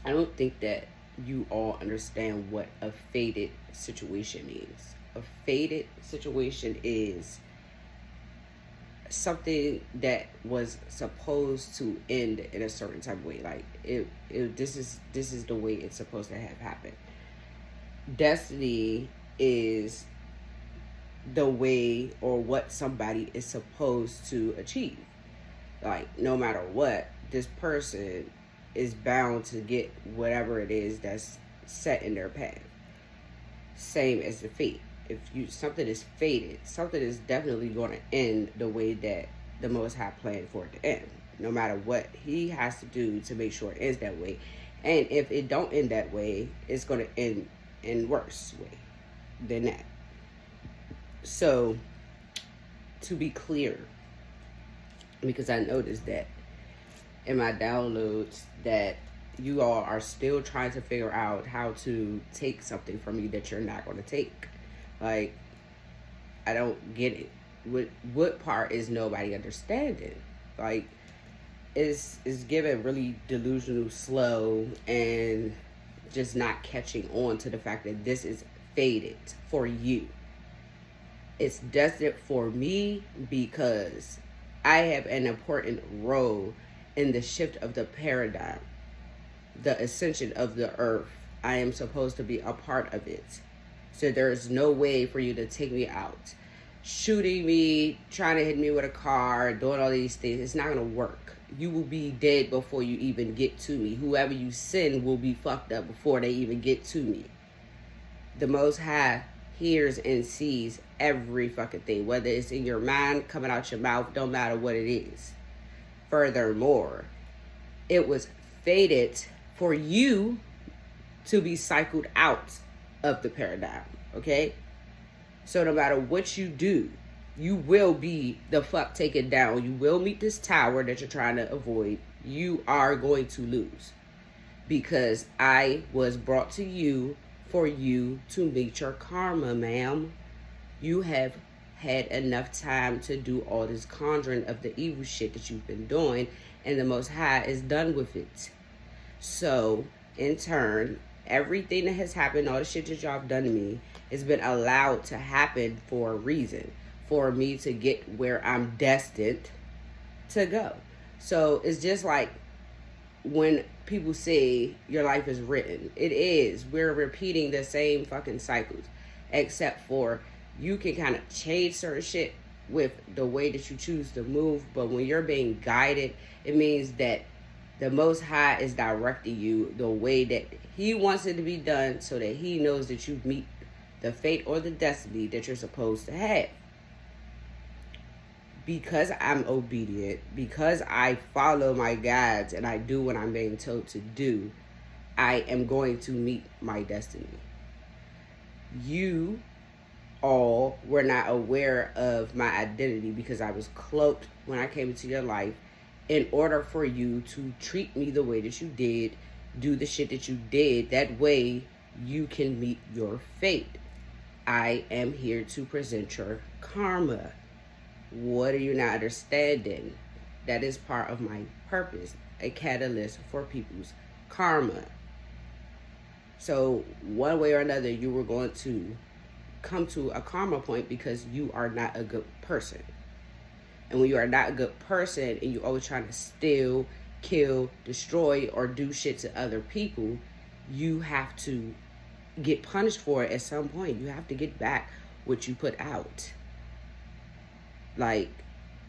I don't think that you all understand what a fated situation is. A fated situation is something that was supposed to end in a certain type of way. Like this is the way it's supposed to have happened. Destiny is the way or what somebody is supposed to achieve. Like, no matter what, this person is bound to get whatever it is that's set in their path. Same as the fate. If something is fated, something is definitely going to end the way that the Most High planned for it to end. No matter what he has to do to make sure it ends that way. And if it don't end that way, it's going to end in worse way than that. So, to be clear, because I noticed that in my downloads that you all are still trying to figure out how to take something from me that you're not going to take. Like, I don't get it. What part is nobody understanding? Like, it's given really delusional, slow, and just not catching on to the fact that this is fated for you. It's destined for me because I have an important role in the shift of the paradigm, the ascension of the earth. I am supposed to be a part of it. So there's no way for you to take me out. Shooting me, trying to hit me with a car, doing all these things, it's not going to work. You will be dead before you even get to me. Whoever you send will be fucked up before they even get to me. The Most High hears and sees every fucking thing, whether it's in your mind, coming out your mouth, don't matter what it is. Furthermore, it was fated for you to be cycled out of the paradigm, okay? So no matter what you do, you will be the fuck taken down. You will meet this tower that you're trying to avoid. You are going to lose because I was brought to you for you to meet your karma, ma'am. You have had enough time to do all this conjuring of the evil shit that you've been doing, and the Most High is done with it. So, in turn, everything that has happened, all the shit that y'all have done to me, has been allowed to happen for a reason, for me to get where I'm destined to go. So, it's just like when people say your life is written. It is. We're repeating the same fucking cycles, except for you can kind of change certain shit with the way that you choose to move. But when you're being guided, it means that the Most High is directing you the way that he wants it to be done, so that he knows that you meet the fate or the destiny that you're supposed to have. Because I'm obedient, because I follow my guides and I do what I'm being told to do, I am going to meet my destiny. You all were not aware of my identity because I was cloaked when I came into your life in order for you to treat me the way that you did, do the shit that you did. That way you can meet your fate. I am here to present your karma. What are you not understanding? That is part of my purpose, a catalyst for people's karma. So one way or another, you were going to come to a karma point because you are not a good person. And when you are not a good person and you're always trying to steal, kill, destroy, or do shit to other people, you have to get punished for it at some point. You have to get back what you put out. Like,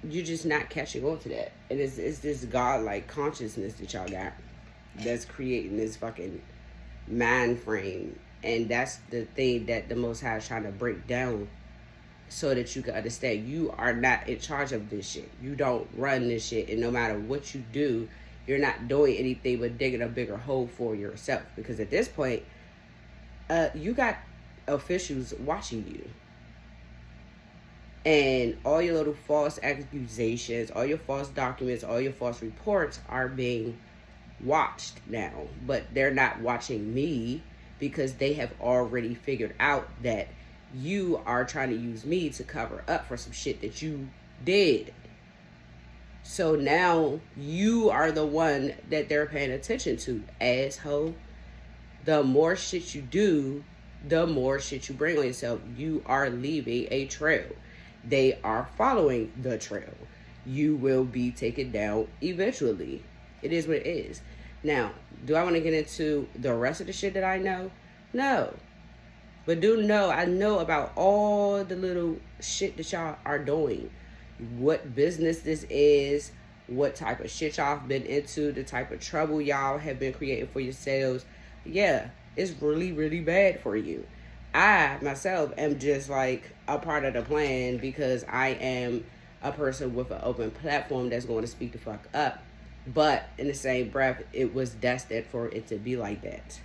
you're just not catching on to that. And it's this godlike consciousness that y'all got that's creating this fucking mind frame. And that's the thing that the Most High is trying to break down so that you can understand you are not in charge of this shit. You don't run this shit. And no matter what you do, you're not doing anything but digging a bigger hole for yourself. Because at this point, you got officials watching you. And all your little false accusations, all your false documents, all your false reports are being watched now. But they're not watching me because they have already figured out that you are trying to use me to cover up for some shit that you did. So now you are the one that they're paying attention to, asshole. The more shit you do, the more shit you bring on yourself. You are leaving a trail. They are following the trail. You will be taken down eventually. It is what it is. Now, do I want to get into the rest of the shit that I know? No. But do know, I know about all the little shit that y'all are doing. What business this is, what type of shit y'all have been into, the type of trouble y'all have been creating for yourselves. Yeah, it's really, really bad for you. I, myself, am just like a part of the plan because I am a person with an open platform that's going to speak the fuck up. But in the same breath, it was destined for it to be like that.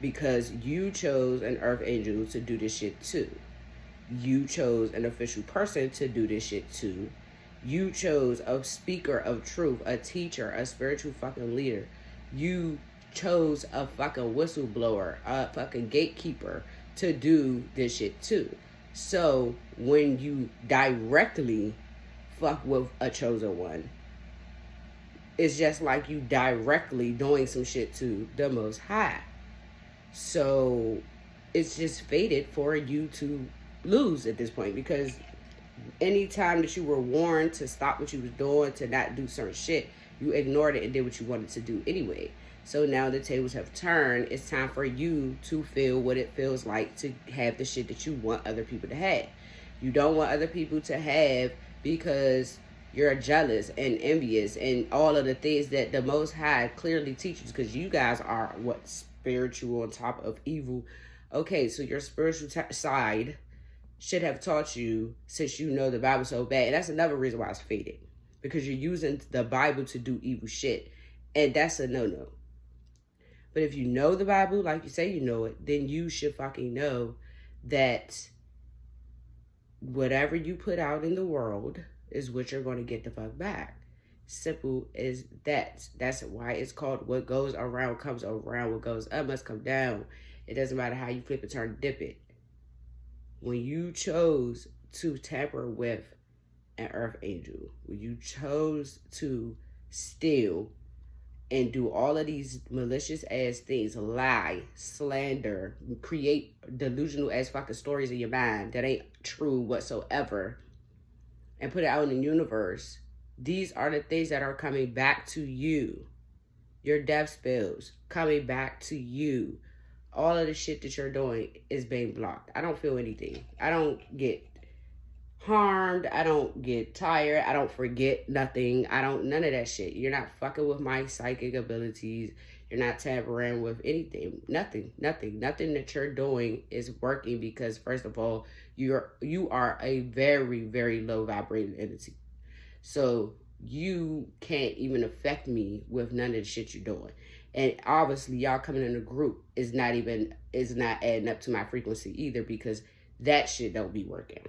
Because you chose an earth angel to do this shit too. You chose an official person to do this shit too. You chose a speaker of truth, a teacher, a spiritual fucking leader. You chose a fucking whistleblower, a fucking gatekeeper to do this shit too. So when you directly fuck with a chosen one, it's just like you directly doing some shit to the Most High. So it's just fated for you to lose at this point, because anytime that you were warned to stop what you was doing, to not do certain shit, you ignored it and did what you wanted to do anyway. So now the tables have turned. It's time for you to feel what it feels like to have the shit that you want other people to have. You don't want other people to have because you're jealous and envious and all of the things that the Most High clearly teaches, because you guys are what? Spiritual on top of evil. Okay, so your spiritual side should have taught you, since you know the Bible so bad. And that's another reason why it's faded, because you're using the Bible to do evil shit, and that's a no-no. But if you know the Bible like you say you know it, then you should fucking know that whatever you put out in the world is what you're going to get the fuck back. Simple as that. That's why it's called what goes around comes around. What goes up must come down. It doesn't matter how you flip it, turn, dip it. When you chose to tamper with an earth angel, when you chose to steal and do all of these malicious ass things, lie, slander, create delusional ass fucking stories in your mind that ain't true whatsoever, and put it out in the universe, these are the things that are coming back to you. Your death spells coming back to you. All of the shit that you're doing is being blocked. I don't feel anything. I don't get harmed. I don't get tired. I don't forget nothing. None of that shit. You're not fucking with my psychic abilities. You're not tampering with anything. Nothing that you're doing is working, because first of all, you are a very, very low vibrating entity. So you can't even affect me with none of the shit you're doing. And obviously y'all coming in a group is not adding up to my frequency either, because that shit don't be working.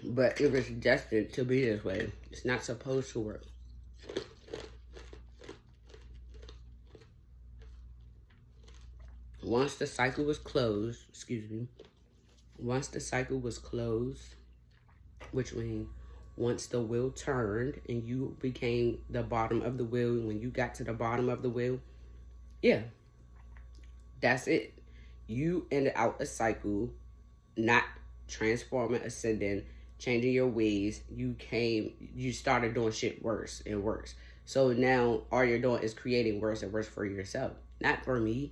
But it was destined to be this way. It's not supposed to work. Once the cycle was closed, which means once the wheel turned and you became the bottom of the wheel, when you got to the bottom of the wheel, yeah, that's it. You ended out a cycle, not transforming, ascending, changing your ways. You started doing shit worse and worse. So now all you're doing is creating worse and worse for yourself, not for me.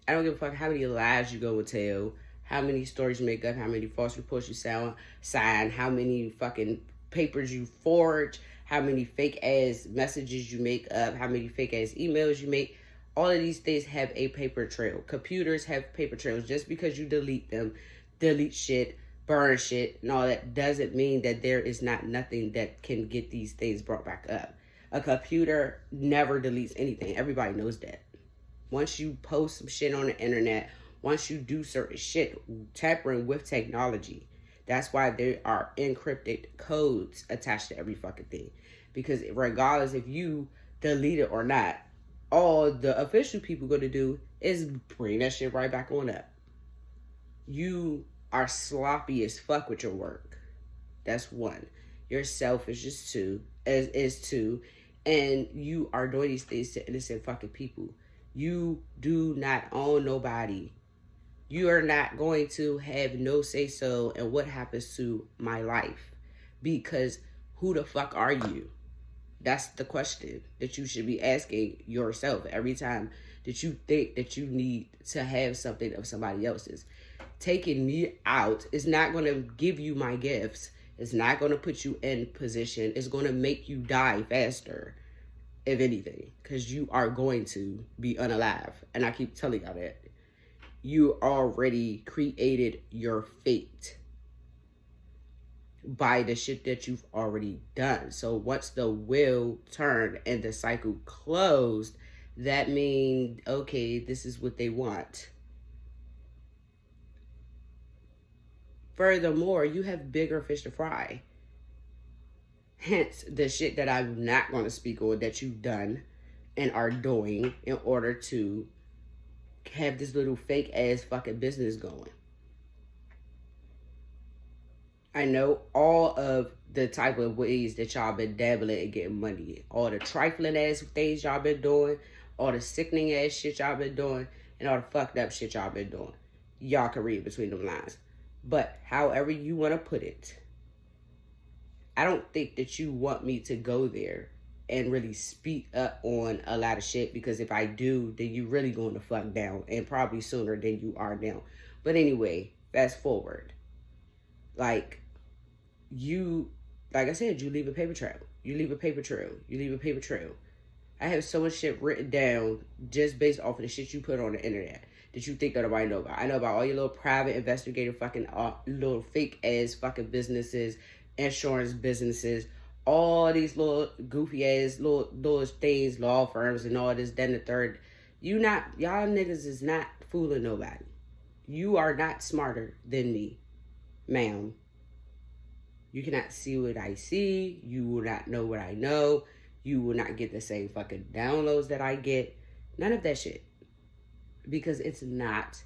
I don't give a fuck how many lies you go and tell, how many stories you make up, how many false reports you sign, how many fucking papers you forge, how many fake ass messages you make up, how many fake ass emails you make. All of these things have a paper trail. Computers have paper trails. Just because you delete shit, burn shit, and all that, doesn't mean that there is not nothing that can get these things brought back up. A computer never deletes anything. Everybody knows that. Once you post some shit on the internet, once you do certain shit, tampering with technology, that's why there are encrypted codes attached to every fucking thing. Because regardless if you delete it or not, all the official people going to do is bring that shit right back on up. You are sloppy as fuck with your work. That's one. You're selfish is two. And you are doing these things to innocent fucking people. You do not own nobody. You are not going to have no say so in what happens to my life. Because who the fuck are you? That's the question that you should be asking yourself every time that you think that you need to have something of somebody else's. Taking me out is not going to give you my gifts. It's not going to put you in position. It's going to make you die faster, if anything, because you are going to be unalive. And I keep telling y'all that. You already created your fate by the shit that you've already done. So once the wheel turned and the cycle closed, that means, okay, this is what they want. Furthermore, you have bigger fish to fry. Hence, the shit that I'm not going to speak on that you've done and are doing in order to have this little fake ass fucking business going. I know all of the type of ways that y'all been dabbling and getting money. All the trifling ass things y'all been doing. All the sickening ass shit y'all been doing. And all the fucked up shit y'all been doing. Y'all can read between the lines. But however you want to put it, I don't think that you want me to go there and really speak up on a lot of shit. Because if I do, then you really going to fuck down. And probably sooner than you are now. But anyway, fast forward. Like I said, you leave a paper trail. You leave a paper trail. You leave a paper trail. I have so much shit written down just based off of the shit you put on the internet that you think that nobody know about. I know about all your little private investigative fucking little fake ass fucking businesses, insurance businesses, all these little goofy ass little things, law firms and all this, then the third. Y'all niggas is not fooling nobody. You are not smarter than me, ma'am. You cannot see what I see. You will not know what I know. You will not get the same fucking downloads that I get. None of that shit. Because it's not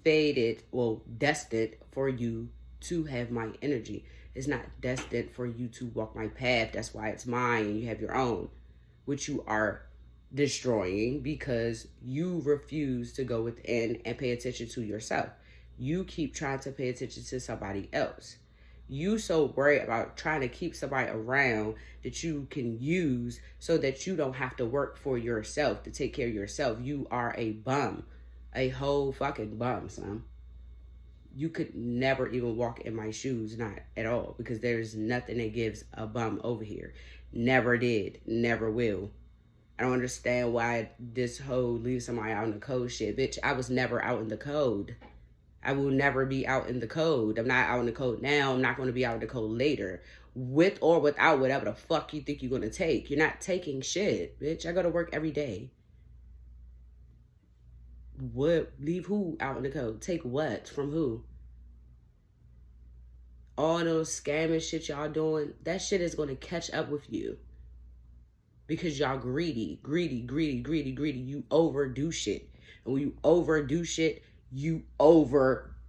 fated or destined for you to have my energy. It's not destined for you to walk my path. That's why it's mine and you have your own, which you are destroying because you refuse to go within and pay attention to yourself. You keep trying to pay attention to somebody else. You so worried about trying to keep somebody around that you can use so that you don't have to work for yourself to take care of yourself. You are a bum. A whole fucking bum, son. You could never even walk in my shoes, not at all, because there's nothing that gives a bum over here. Never did, never will. I don't understand why this whole leave somebody out in the code shit. Bitch, I was never out in the code. I will never be out in the code. I'm not out in the code now. I'm not going to be out in the code later. With or without whatever the fuck you think you're going to take. You're not taking shit, bitch. I go to work every day. What? Leave who out in the code? Take what? From who? All those scamming shit y'all doing, that shit is going to catch up with you. Because y'all greedy. You overdo shit. And when you overdo shit, you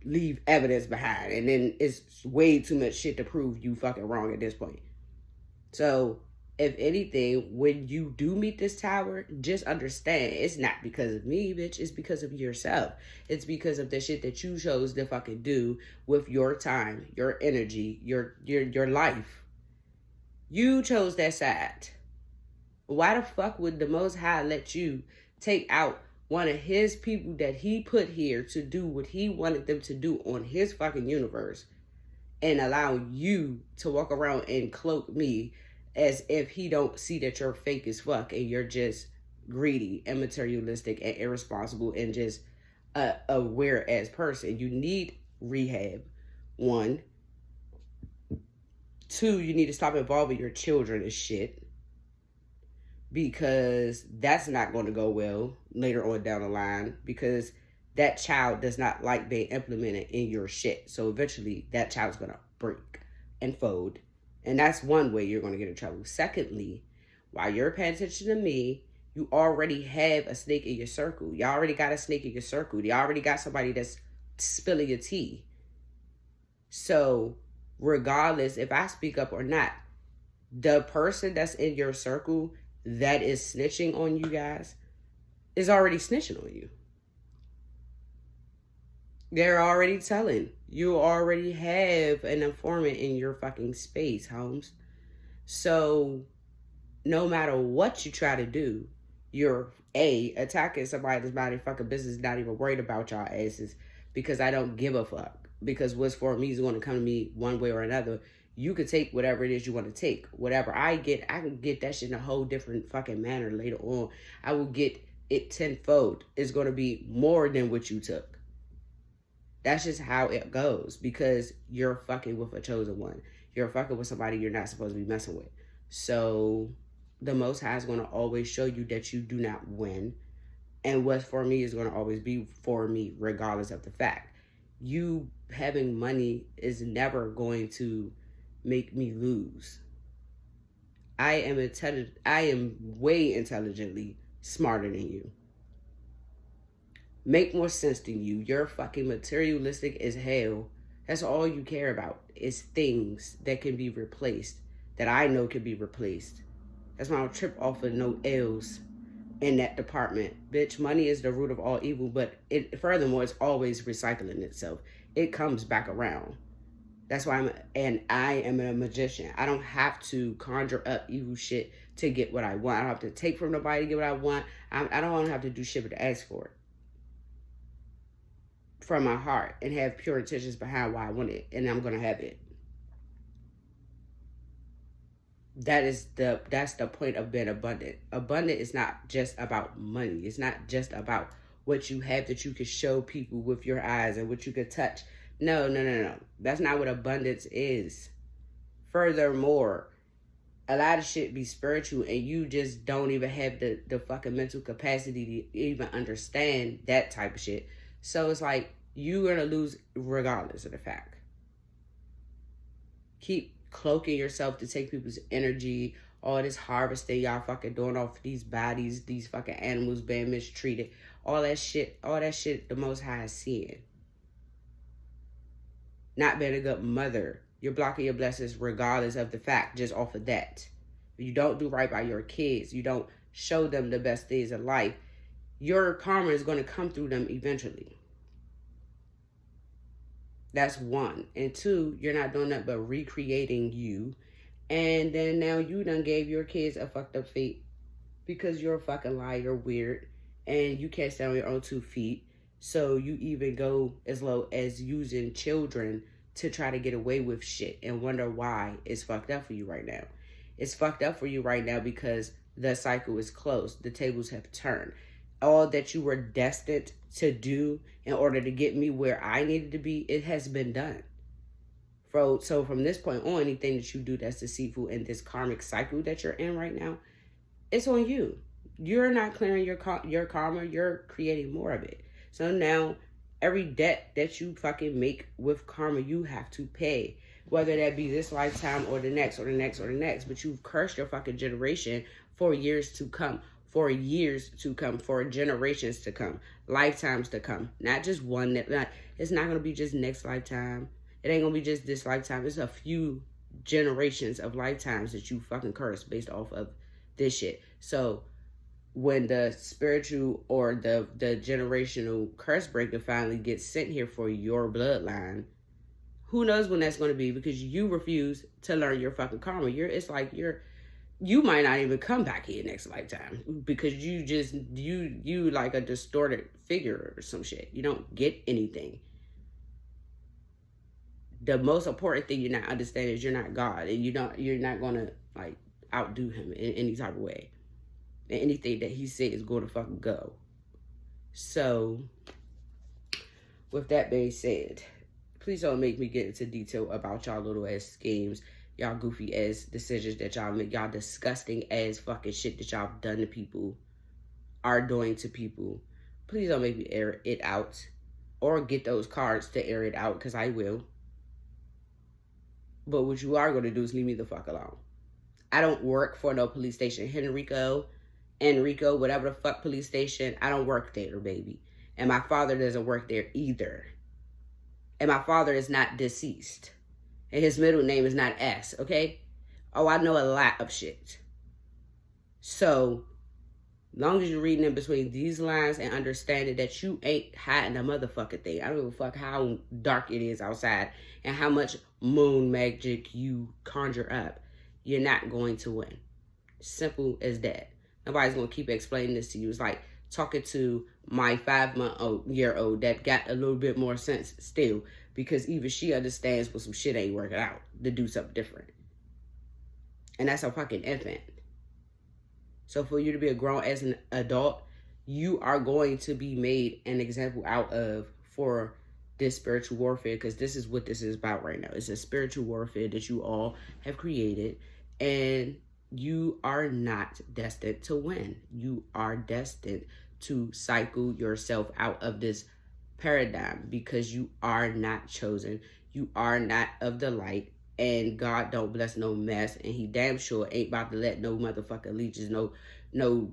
leave evidence behind. And then it's way too much shit to prove you fucking wrong at this point. So, if anything, when you do meet this tower, just understand it's not because of me, bitch. It's because of yourself. It's because of the shit that you chose to fucking do with your time, your energy, your life. You chose that side. Why the fuck would the Most High let you take out one of his people that he put here to do what he wanted them to do on his fucking universe and allow you to walk around and cloak me as if he don't see that you're fake as fuck and you're just greedy and materialistic and irresponsible and just a weird ass person? You need rehab. 1. 2, you need to stop involving your children in shit. Because that's not going to go well later on down the line. Because that child does not like being implemented in your shit. So eventually that child's going to break and fold. And that's one way you're going to get in trouble. Secondly, while you're paying attention to me, you already have a snake in your circle. You already got a snake in your circle. You already got somebody that's spilling your tea. So regardless if I speak up or not, the person that's in your circle that is snitching on you guys is already snitching on you. They're already telling. You already have an informant in your fucking space, Holmes. So no matter what you try to do, you're attacking somebody that's minding fucking business, not even worried about y'all asses, because I don't give a fuck. Because what's for me is going to come to me one way or another. You could take whatever it is you want to take. Whatever I get, I can get that shit in a whole different fucking manner later on. I will get it tenfold. It's going to be more than what you took. That's just how it goes, because you're fucking with a chosen one. You're fucking with somebody you're not supposed to be messing with. So the Most High is going to always show you that you do not win. And what's for me is going to always be for me, regardless of the fact. You having money is never going to make me lose. I am intelligent. I am way intelligently smarter than you. Make more sense than you. You're fucking materialistic as hell. That's all you care about is things that can be replaced, that I know can be replaced. That's why I don't trip off of no L's in that department. Bitch, money is the root of all evil, but furthermore, it's always recycling itself. It comes back around. That's why I am a magician. I don't have to conjure up evil shit to get what I want. I don't have to take from nobody to get what I want. I don't have to do shit but to ask for it from my heart and have pure intentions behind why I want it, and I'm gonna have it. That's the point of being abundant. Abundant is not just about money. It's not just about what you have that you can show people with your eyes and what you can touch. No. That's not what abundance is. Furthermore, a lot of shit be spiritual and you just don't even have the fucking mental capacity to even understand that type of shit. So it's like you're gonna lose regardless of the fact. Keep cloaking yourself to take people's energy, all this harvesting y'all fucking doing off these bodies, these fucking animals being mistreated, all that shit the Most High is seeing. Not being a good mother. You're blocking your blessings regardless of the fact, just off of that. If you don't do right by your kids, you don't show them the best days of life, your karma is going to come through them eventually. That's one. And two, you're not doing that but recreating you. And then now you done gave your kids a fucked up fate because you're a fucking liar, weird, and you can't stand on your own 2 feet. So you even go as low as using children to try to get away with shit and wonder why it's fucked up for you right now. It's fucked up for you right now because the cycle is closed. The tables have turned. All that you were destined to do in order to get me where I needed to be, it has been done. So from this point on, anything that you do that's deceitful in this karmic cycle that you're in right now, it's on you. You're not clearing your karma. You're creating more of it. So now every debt that you fucking make with karma, you have to pay. Whether that be this lifetime or the next or the next or the next. But you've cursed your fucking generation for years to come. For years to come. For generations to come. Lifetimes to come. Not just one. It's not going to be just next lifetime. It ain't going to be just this lifetime. It's a few generations of lifetimes that you fucking cursed based off of this shit. So when the spiritual or the generational curse breaker finally gets sent here for your bloodline, who knows when that's going to be, because you refuse to learn your fucking karma. You might not even come back here next lifetime because you like a distorted figure or some shit. You don't get anything. The most important thing you're not understanding is you're not God, and you're not going to like outdo him in any type of way. And anything that he said is going to fucking go. So, with that being said, please don't make me get into detail about y'all little ass schemes, y'all goofy ass decisions that y'all make, y'all disgusting ass fucking shit that y'all done to people, are doing to people. Please don't make me air it out, or get those cards to air it out, because I will. But what you are going to do is leave me the fuck alone. I don't work for no police station. Enrico, whatever the fuck police station, I don't work there, baby. And my father doesn't work there either. And my father is not deceased. And his middle name is not S, okay? Oh, I know a lot of shit. So, long as you're reading in between these lines and understanding that you ain't hiding a motherfucking thing. I don't give a fuck how dark it is outside and how much moon magic you conjure up. You're not going to win. Simple as that. Nobody's going to keep explaining this to you. It's like talking to my 5-year-old that got a little bit more sense still, because even she understands when some shit ain't working out to do something different. And that's a fucking infant. So for you to be a grown as an adult, you are going to be made an example out of for this spiritual warfare, because this is what this is about right now. It's a spiritual warfare that you all have created, and you are not destined to win. You are destined to cycle yourself out of this paradigm, because you are not chosen. You are not of the light, and God don't bless no mess, and he damn sure ain't about to let no motherfucking leeches, no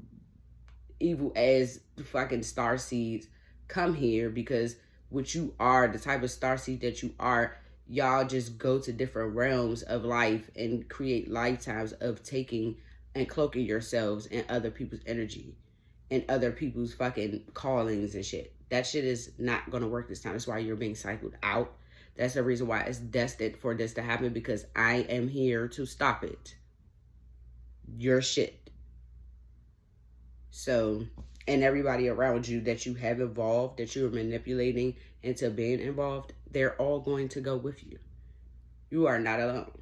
evil ass fucking star seeds come here, because what you are, the type of star seed that you are, y'all just go to different realms of life and create lifetimes of taking and cloaking yourselves in other people's energy and other people's fucking callings and shit. That shit is not gonna work this time. That's why you're being cycled out. That's the reason why it's destined for this to happen, because I am here to stop it. Your shit. So, and everybody around you that you have involved, that you're manipulating into being involved, they're all going to go with you. You are not alone.